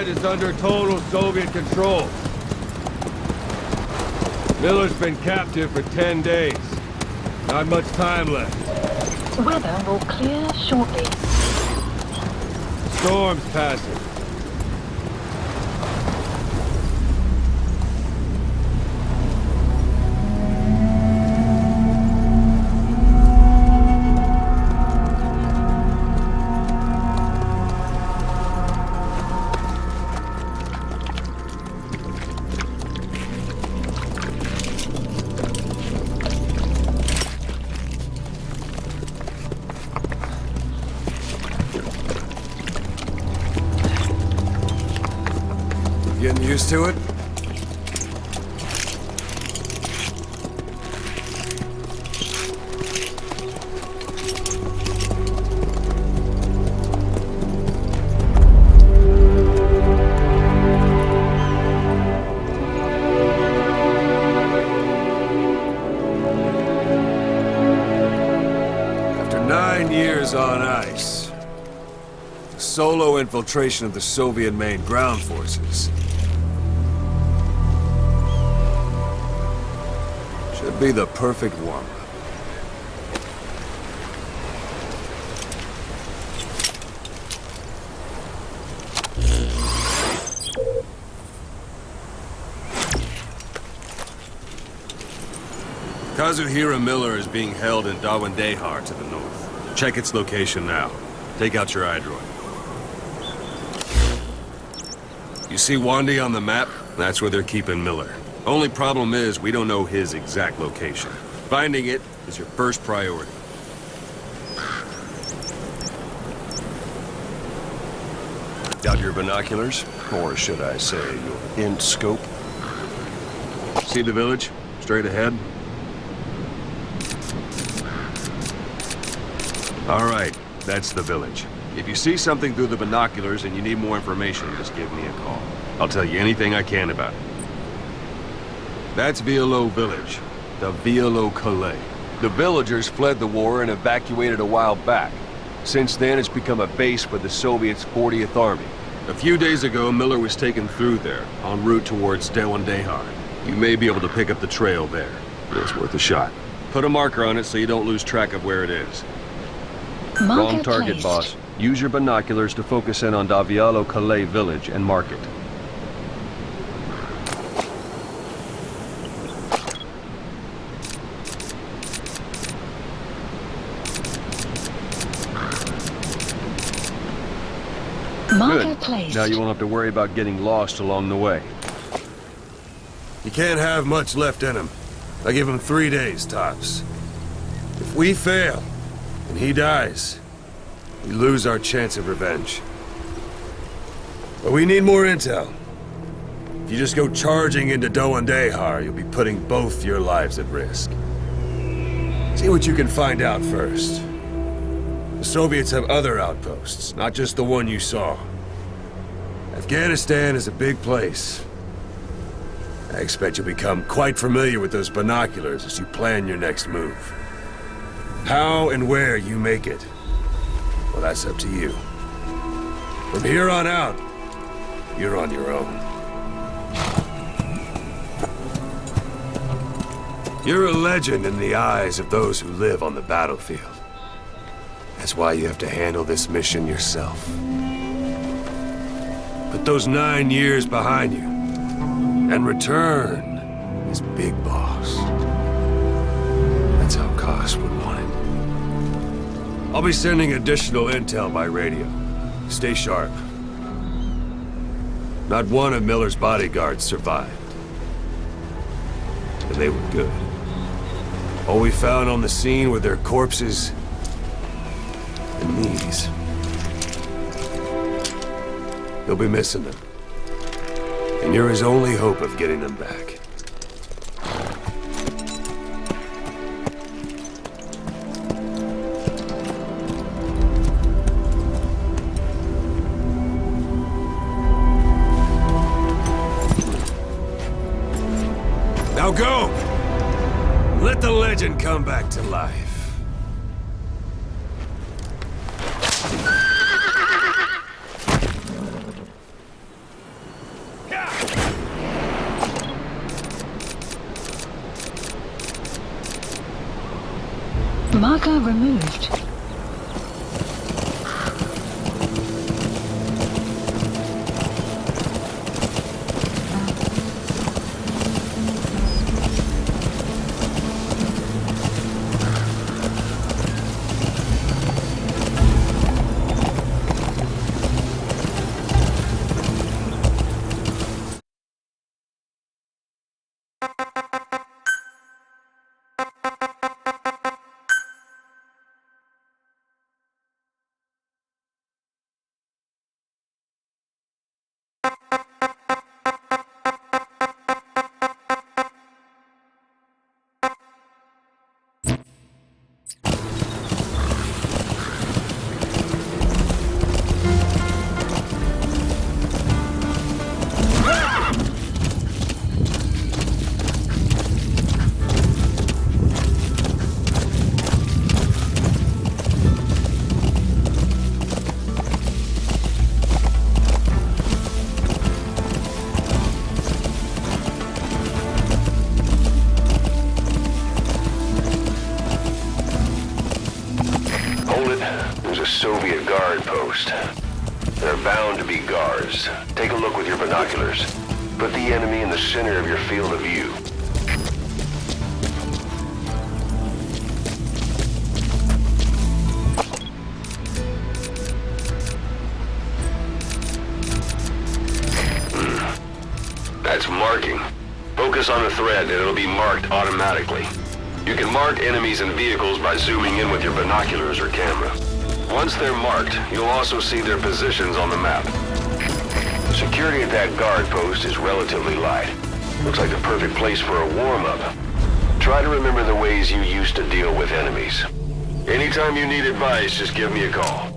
is under total Soviet control. Miller's been captive for 10 days. Not much time left. Weather will clear shortly. Storm's passing. Getting used to it? After 9 years on ice, solo infiltration of the Soviet main ground forces. Should be the perfect warm-up. Kazuhira Miller is being held in Dawandehar to the north. Check its location now. Take out your iDroid. You see Wandy on the map? That's where they're keeping Miller. Only problem is, we don't know his exact location. Finding it is your first priority. Got your binoculars? Or should I say, your int scope? See the village? Straight ahead? All right, that's the village. If you see something through the binoculars and you need more information, just give me a call. I'll tell you anything I can about it. That's Violo Village, the Violo Calais. The villagers fled the war and evacuated a while back. Since then, it's become a base for the Soviets' 40th Army. A few days ago, Miller was taken through there, en route towards Dawandehar. You may be able to pick up the trail there. It's worth a shot. Put a marker on it so you don't lose track of where it is. Wrong target, boss. Use your binoculars to focus in on Violo Calais village and mark it. Good. Now you won't have to worry about getting lost along the way. You can't have much left in him. I give him 3 days, tops. If we fail, and he dies, we lose our chance of revenge. But we need more intel. If you just go charging into Dawandehar, you'll be putting both your lives at risk. See what you can find out first. The Soviets have other outposts, not just the one you saw. Afghanistan is a big place. I expect you'll become quite familiar with those binoculars as you plan your next move. How and where you make it, well, that's up to you. From here on out, you're on your own. You're a legend in the eyes of those who live on the battlefield. That's why you have to handle this mission yourself. Put those 9 years behind you, and return as Big Boss. That's how Koss would want it. I'll be sending additional intel by radio. Stay sharp. Not one of Miller's bodyguards survived. And they were good. All we found on the scene were their corpses and these. He'll be missing them. And you're his only hope of getting them back. Now go! Let the legend come back to life. a Soviet guard post. They're bound to be guards. Take a look with your binoculars. Put the enemy in the center of your field of view. That's marking. Focus on the thread and it'll be marked automatically. You can mark enemies and vehicles by zooming in with your binoculars or camera. Once they're marked, you'll also see their positions on the map. Security at that guard post is relatively light. Looks like the perfect place for a warm-up. Try to remember the ways you used to deal with enemies. Anytime you need advice, just give me a call.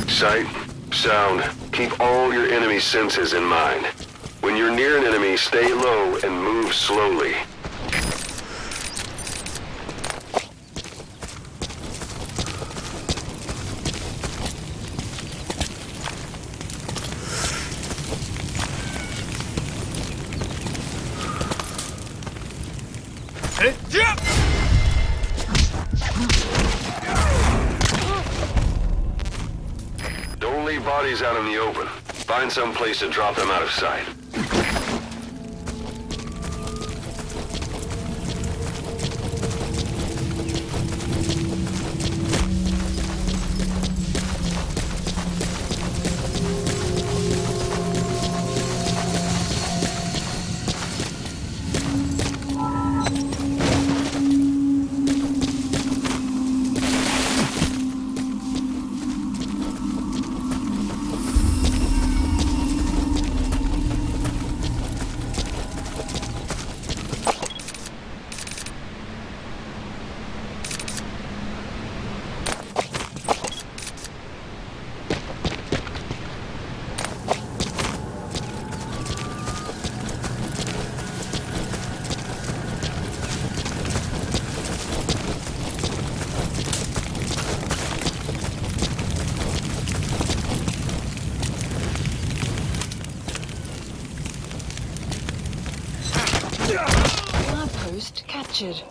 Sight, sound, keep all your enemy senses in mind. When you're near an enemy, stay low and move slowly. Don't leave bodies out in the open. Find some place to drop them out of sight. Outpost captured.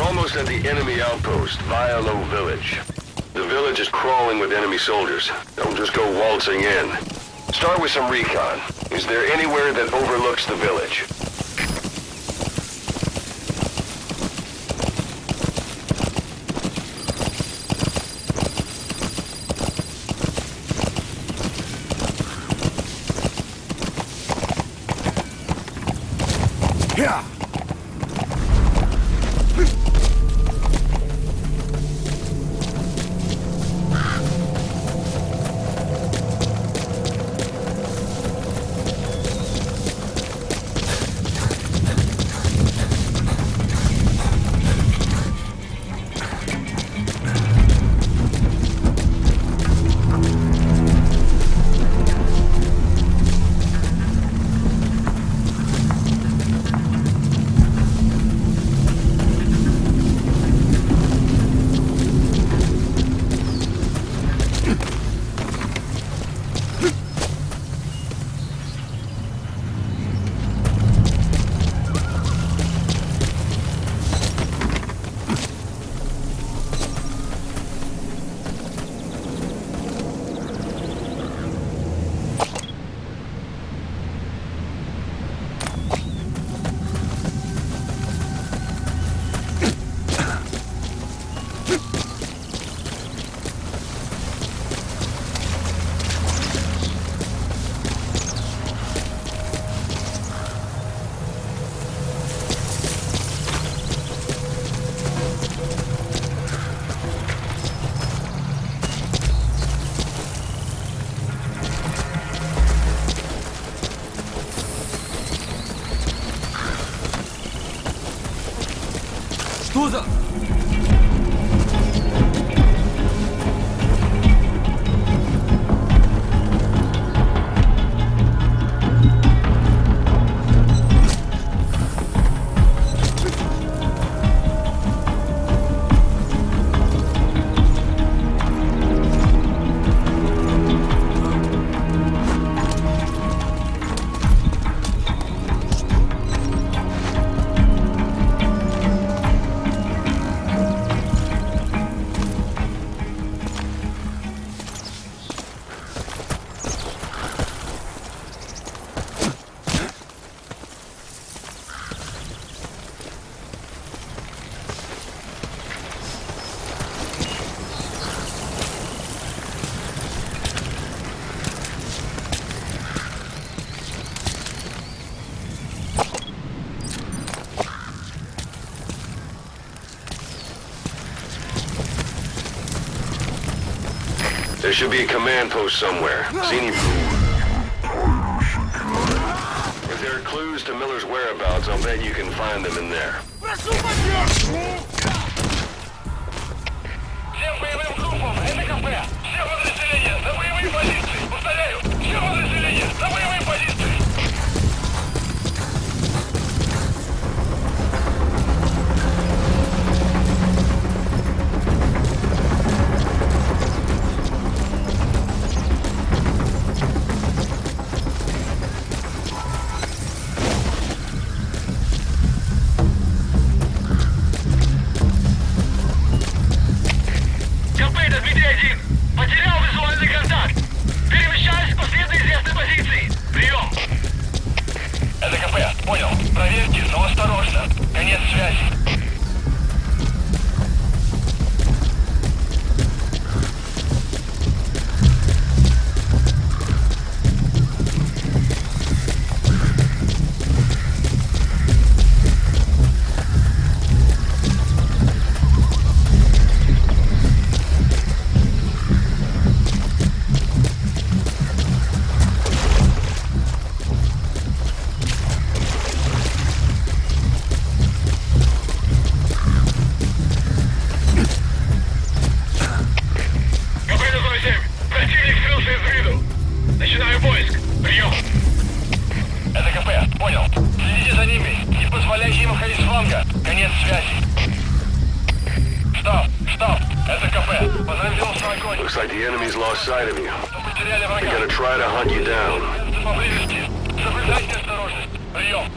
Almost at the enemy outpost, Vialo Village. The village is crawling with enemy soldiers. Don't just go waltzing in. Start with some recon. Is there anywhere that overlooks the village? Yeah. Что за... There should be a command post somewhere. See any... If there are clues to Miller's whereabouts, I'll bet you can find them in there. Всем боевым группам, это КП. Все подразделения на боевые позиции. Повторяю, все подразделения на боевые позиции. КП, это Дмитрий-1. Потерял визуальный контакт. Перемещаюсь к последней известной позиции. Прием. Это КП, понял. Проверьте, но осторожно. Конец связи. Противник скрылся из виду. Начинаю поиск. Прием. Это КП. Понял. Следите за ними. Не позволяйте им уходить с фланга. Конец связи. Штаб. Это КП. Возродился огонь. Looks like the enemy's lost sight of you. Потеряли They're врага. gonna try to hunt you down. Поблизости. Соблюдайте осторожность. Прием.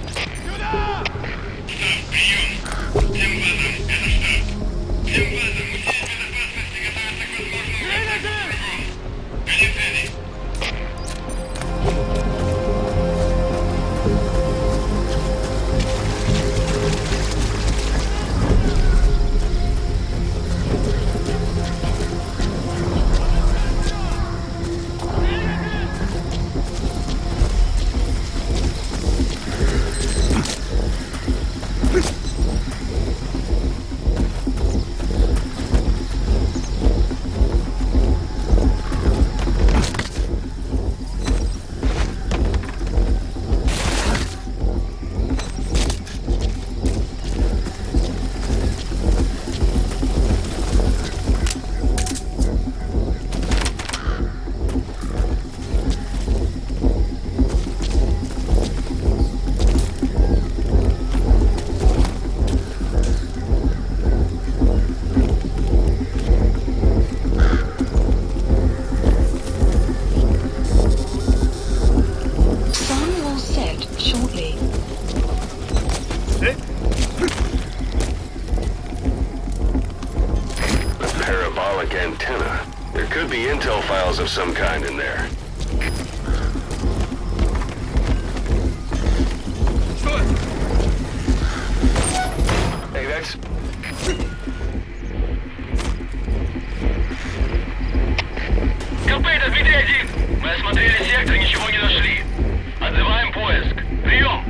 Antenna. There could be intel files of some kind in there. Hey, that's... КП, это Дмитрий-1. Мы осмотрели сектор, ничего не нашли. Отзываем поиск. Прием.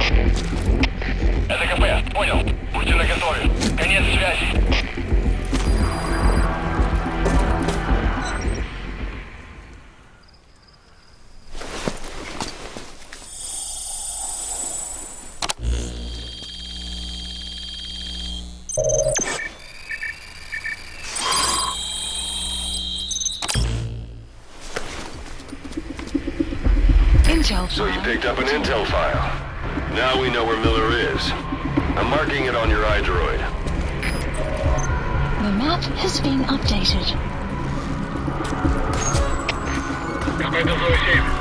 Это КП. Понял. Будьте наготове. Конец связи. So you picked up an intel file. Now we know where Miller is. I'm marking it on your iDroid. The map has been updated. Какой-то 7.